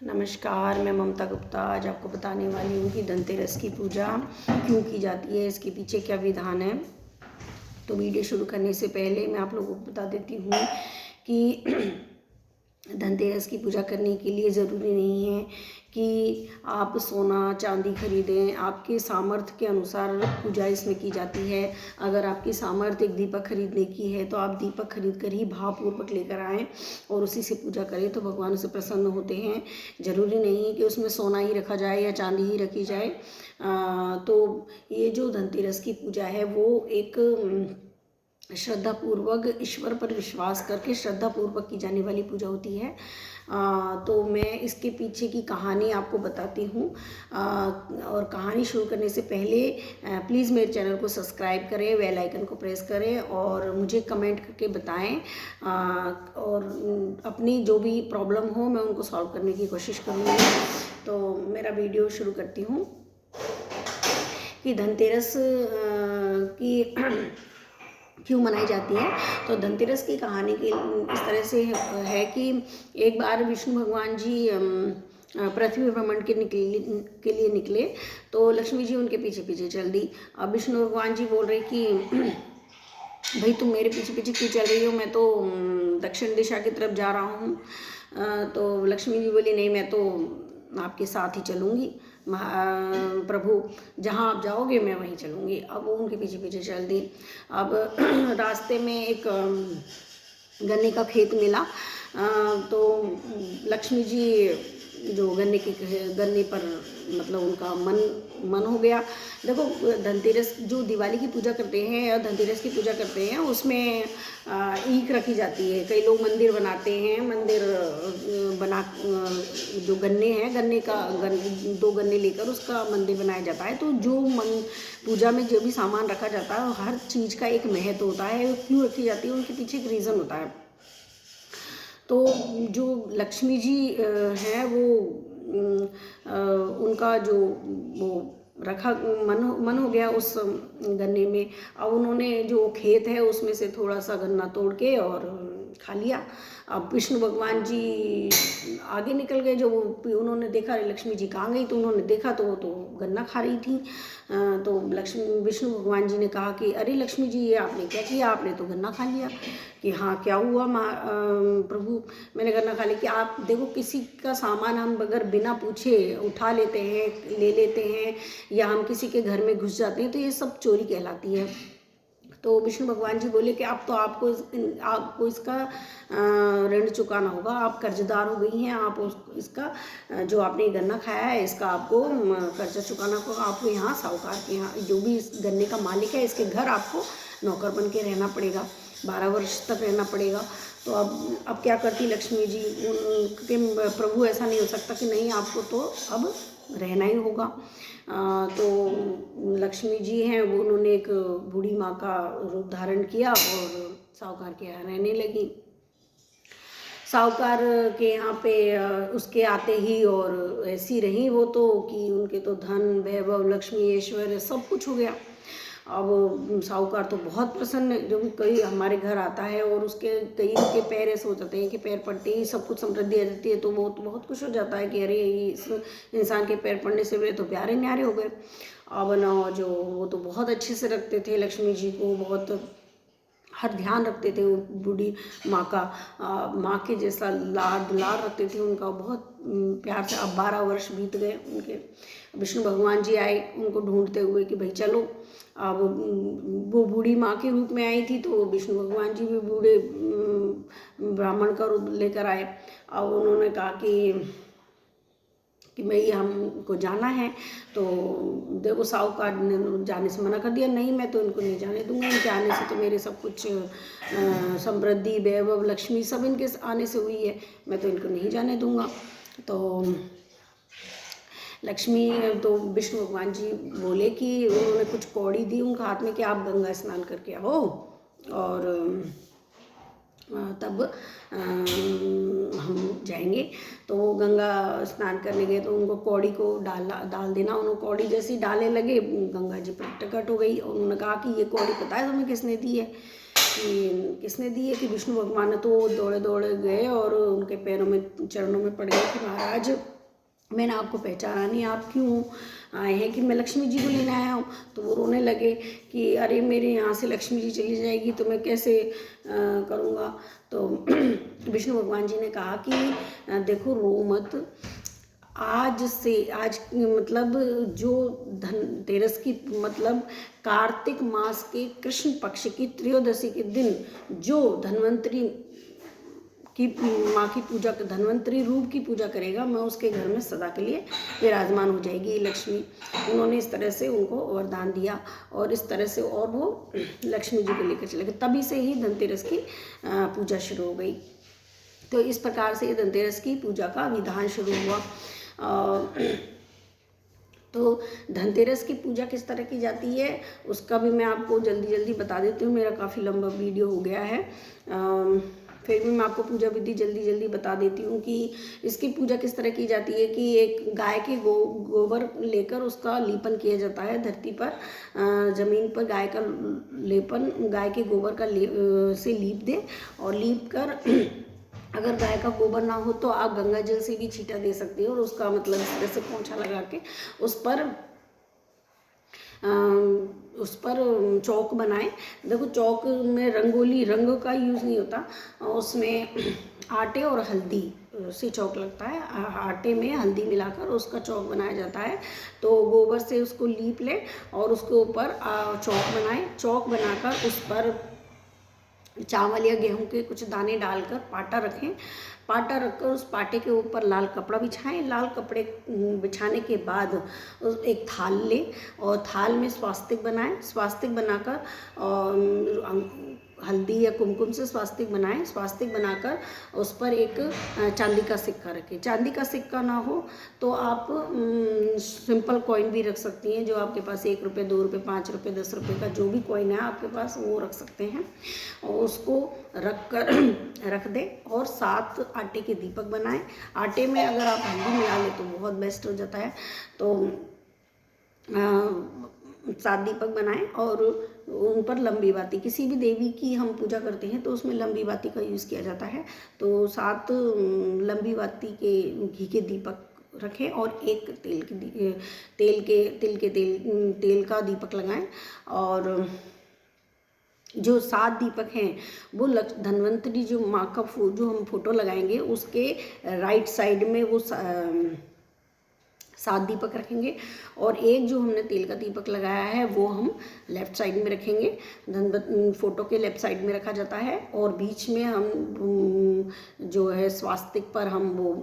नमस्कार, मैं ममता गुप्ता आज आपको बताने वाली हूँ कि धनतेरस की पूजा क्यों की जाती है, इसके पीछे क्या विधान है। तो वीडियो शुरू करने से पहले मैं आप लोगों को बता देती हूँ कि धनतेरस की पूजा करने के लिए ज़रूरी नहीं है कि आप सोना चांदी खरीदें। आपके सामर्थ्य के अनुसार पूजा इसमें की जाती है। अगर आपकी सामर्थ्य एक दीपक खरीदने की है तो आप दीपक खरीद कर ही भावपूर्वक लेकर आएँ और उसी से पूजा करें तो भगवान उससे प्रसन्न होते हैं। ज़रूरी नहीं है कि उसमें सोना ही रखा जाए या चांदी ही रखी जाए। तो ये जो धनतेरस की पूजा है वो एक श्रद्धापूर्वक ईश्वर पर विश्वास करके श्रद्धापूर्वक की जाने वाली पूजा होती है। तो मैं इसके पीछे की कहानी आपको बताती हूँ। और कहानी शुरू करने से पहले प्लीज़ मेरे चैनल को सब्सक्राइब करें, बेल आइकन को प्रेस करें और मुझे कमेंट करके बताएं। और अपनी जो भी प्रॉब्लम हो मैं उनको सॉल्व करने की कोशिश करूँगी। तो मेरा वीडियो शुरू करती हूँ कि धनतेरस की क्यों मनाई जाती है। तो धनतेरस की कहानी की इस तरह से है कि एक बार विष्णु भगवान जी पृथ्वी भ्रमण के लिए निकले तो लक्ष्मी जी उनके पीछे पीछे चल दी। अब विष्णु भगवान जी बोल रहे कि भाई तुम मेरे पीछे पीछे क्यों चल रही हो, मैं तो दक्षिण दिशा की तरफ जा रहा हूँ। तो लक्ष्मी जी बोली नहीं, मैं तो आपके साथ ही चलूँगी प्रभु, जहाँ आप जाओगे मैं वहीं चलूँगी। अब वो उनके पीछे पीछे चल दी। अब रास्ते में एक गन्ने का खेत मिला। तो लक्ष्मी जी जो गन्ने पर मतलब उनका मन हो गया। देखो धनतेरस जो दिवाली की पूजा करते हैं या धनतेरस की पूजा करते हैं उसमें ईख रखी जाती है। कई लोग मंदिर बनाते हैं, मंदिर बना जो गन्ने हैं दो गन्ने लेकर उसका मंदिर बनाया जाता है। तो जो पूजा में जो भी सामान रखा जाता है हर चीज़ का एक महत्व होता है, क्यों रखी जाती है उनके पीछे एक रीज़न होता है। तो जो लक्ष्मी जी हैं वो उनका जो वो रखा मन हो गया उस गन्ने में। अब उन्होंने जो खेत है उसमें से थोड़ा सा गन्ना तोड़ के और खा लिया। अब विष्णु भगवान जी आगे निकल गए। जो उन्होंने देखा लक्ष्मी जी कहाँ गई, तो उन्होंने देखा तो वो तो गन्ना खा रही थी। तो विष्णु भगवान जी ने कहा कि अरे लक्ष्मी जी ये आपने क्या किया, आपने तो गन्ना खा लिया। कि हाँ क्या हुआ प्रभु, मैंने गन्ना खा लिया। कि आप देखो किसी का सामान हम अगर बिना पूछे उठा लेते हैं, ले लेते हैं या हम किसी के घर में घुस जाते हैं तो ये सब चोरी कहलाती है। तो विष्णु भगवान जी बोले कि अब तो आपको इसका ऋण चुकाना होगा, आप कर्जदार हो गई हैं। आप इसका जो आपने गन्ना खाया है इसका आपको कर्जा चुकाना होगा। आपको यहाँ साहूकार के यहाँ जो भी इस गन्ने का मालिक है इसके घर आपको नौकर बन के रहना पड़ेगा, 12 वर्ष तक रहना पड़ेगा। तो अब क्या करती लक्ष्मी जी, उनके प्रभु ऐसा नहीं हो सकता कि नहीं आपको तो अब रहना ही होगा। तो लक्ष्मी जी हैं वो उन्होंने एक बूढ़ी माँ का रूप धारण किया और साहूकार के यहाँ रहने लगी। साहूकार के यहाँ पे उसके आते ही और ऐसी रही वो तो कि उनके तो धन वैभव लक्ष्मी ऐश्वर्य सब कुछ हो गया। अब साहूकार तो बहुत प्रसन्न, जो भी कोई हमारे घर आता है और उसके कई के पैर ऐसे हो जाते हैं कि पैर पड़ते ही सब कुछ समृद्धि आ जाती है, तो वो तो बहुत खुश हो जाता है कि अरे इस इंसान के पैर पड़ने से वे तो प्यारे न्यारे हो गए। अब ना जो वो तो बहुत अच्छे से रखते थे लक्ष्मी जी को, बहुत हर ध्यान रखते थे। वो बूढ़ी माँ का माँ के जैसा लाड दुलार रखते थे उनका, बहुत प्यार से। अब 12 वर्ष बीत गए उनके। विष्णु भगवान जी आए उनको ढूंढते हुए कि भाई चलो। अब वो बूढ़ी माँ के रूप में आई थी तो विष्णु भगवान जी भी बूढ़े ब्राह्मण का रूप लेकर आए। अब उन्होंने कहा कि भाई हमको जाना है। तो देखो साहूकार ने जाने से मना कर दिया, नहीं मैं तो इनको नहीं जाने दूंगा, इनके आने से तो मेरे सब कुछ समृद्धि वैभव लक्ष्मी सब इनके आने से हुई है, मैं तो इनको नहीं जाने दूंगा। तो तो विष्णु भगवान जी बोले कि उन्होंने कुछ कौड़ी दी उनके हाथ में कि आप गंगा स्नान करके आओ। और तब हम जाएंगे। तो वो गंगा स्नान करने गए तो उनको कौड़ी को डाल देना। उन्होंने कौड़ी जैसी डालने लगे गंगा जी प्रकट हो गई और उन्होंने कहा कि ये कौड़ी पता है तुम्हें किसने दी है? कि किसने दी है, कि विष्णु भगवान ने तो दौड़े दौड़े गए और उनके पैरों में चरणों में पड़ गए कि महाराज मैंने आपको पहचाना नहीं, आप क्यों आए हैं, कि मैं लक्ष्मी जी को लेने आया हूँ। तो वो रोने लगे कि अरे मेरे यहाँ से लक्ष्मी जी चली जाएगी तो मैं कैसे करूँगा। तो विष्णु भगवान जी ने कहा कि देखो रो मत, आज मतलब जो धनतेरस की मतलब कार्तिक मास के कृष्ण पक्ष की त्रयोदशी के दिन जो धन्वंतरी की माँ की पूजा, धन्वंतरी रूप की पूजा करेगा, मैं उसके घर में सदा के लिए विराजमान हो जाएगी लक्ष्मी। उन्होंने इस तरह से उनको वरदान दिया और इस तरह से और वो लक्ष्मी जी को लेकर चले गए। तभी से ही धनतेरस की पूजा शुरू हो गई। तो इस प्रकार से धनतेरस की पूजा का विधान शुरू हुआ। तो धनतेरस की पूजा किस तरह की जाती है उसका भी मैं आपको जल्दी जल्दी बता देती हूँ। मेरा काफ़ी लंबा वीडियो हो गया है, फिर भी मैं आपको पूजा विधि जल्दी जल्दी बता देती हूँ कि इसकी पूजा किस तरह की जाती है। कि एक गाय के गोबर लेकर उसका लीपन किया जाता है धरती पर, ज़मीन पर गाय का लेपन, गाय के गोबर का से लीप दे और लीप कर अगर गाय का गोबर ना हो तो आप गंगा जल से भी छींटा दे सकते हो और उसका मतलब इस तरह से पोंछा लगा के उस पर चौक बनाए। देखो चौक में रंगोली रंग का यूज़ नहीं होता, उसमें आटे और हल्दी से चौक लगता है। आटे में हल्दी मिलाकर उसका चौक बनाया जाता है। तो गोबर से उसको लीप ले और उसके ऊपर चौक बनाए। चौक बनाकर उस पर चावल या गेहूं के कुछ दाने डालकर पाटा रखें। पाटा रखकर उस पाटे के ऊपर लाल कपड़ा बिछाएं। लाल कपड़े बिछाने के बाद एक थाल लें और थाल में स्वास्तिक बनाएं। स्वास्तिक बनाकर हल्दी या कुमकुम से स्वास्तिक बनाएं। स्वास्तिक बनाकर उस पर एक चांदी का सिक्का रखें। चांदी का सिक्का ना हो तो आप सिंपल कॉइन भी रख सकती हैं, जो आपके पास 1 रुपये 2 रुपये 5 रुपये 10 रुपये का जो भी कॉइन है आपके पास वो रख सकते हैं। और उसको रख दें और 7 आटे के दीपक बनाएं। आटे में अगर आप हल्दी मिला लें तो बहुत बेस्ट हो जाता है। तो 7 दीपक बनाएं और उन पर लंबी बाती, किसी भी देवी की हम पूजा करते हैं तो उसमें लंबी बाती का यूज़ किया जाता है। तो 7 लंबी बाती के घी के दीपक रखें और एक तेल का दीपक लगाएं। और जो 7 दीपक हैं वो धन्वंतरी जो माँ का जो हम फोटो लगाएंगे उसके राइट साइड में वो 7 दीपक रखेंगे और एक जो हमने तेल का दीपक लगाया है वो हम लेफ़्ट साइड में रखेंगे। फोटो के लेफ़्ट साइड में रखा जाता है और बीच में हम जो है स्वास्तिक पर हम वो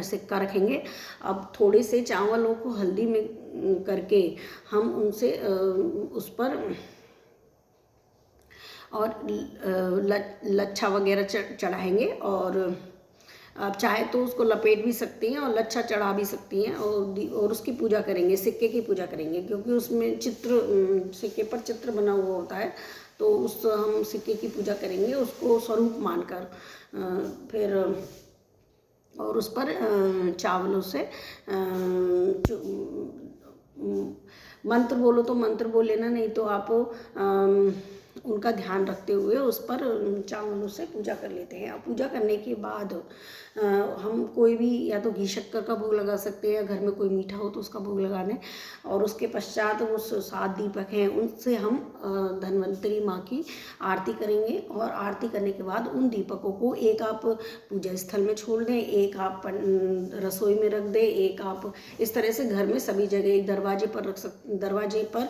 सिक्का रखेंगे। अब थोड़े से चावलों को हल्दी में करके हम उनसे उस पर और लच्छा वगैरह चढ़ाएंगे और आप चाहे तो उसको लपेट भी सकती हैं और लच्छा चढ़ा भी सकती हैं और उसकी पूजा करेंगे, सिक्के की पूजा करेंगे, क्योंकि उसमें सिक्के पर चित्र बना हुआ होता है। तो उस हम सिक्के की पूजा करेंगे उसको स्वरूप मानकर। फिर और उस पर चावलों से मंत्र बोलो तो मंत्र बोल लेना, नहीं तो आप उनका ध्यान रखते हुए उस पर चावलों से पूजा कर लेते हैं। पूजा करने के बाद हम कोई भी या तो घी शक्कर का भोग लगा सकते हैं या घर में कोई मीठा हो तो उसका भोग लगा दें। और उसके पश्चात वो 7 दीपक हैं उनसे हम धन्वंतरी माँ की आरती करेंगे। और आरती करने के बाद उन दीपकों को एक आप पूजा स्थल में छोड़ दें, एक आप रसोई में रख दें, एक आप इस तरह से घर में सभी जगह, एक दरवाजे पर दरवाजे पर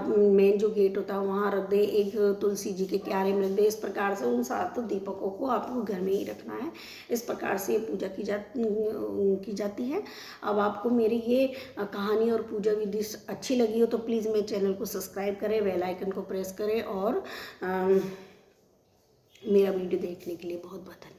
मेन जो गेट होता है वहाँ रख दें, एक तुलसी जी के क्यारे में रख दें। इस प्रकार से उन 7 दीपकों को आपको घर में ही रखना है। इस प्रकार से ये पूजा की जाती है। अब आपको मेरी ये कहानी और पूजा विधि अच्छी लगी हो तो प्लीज़ मेरे चैनल को सब्सक्राइब करें, बेल आइकन को प्रेस करें और मेरा वीडियो देखने के लिए बहुत बहुत धन्यवाद।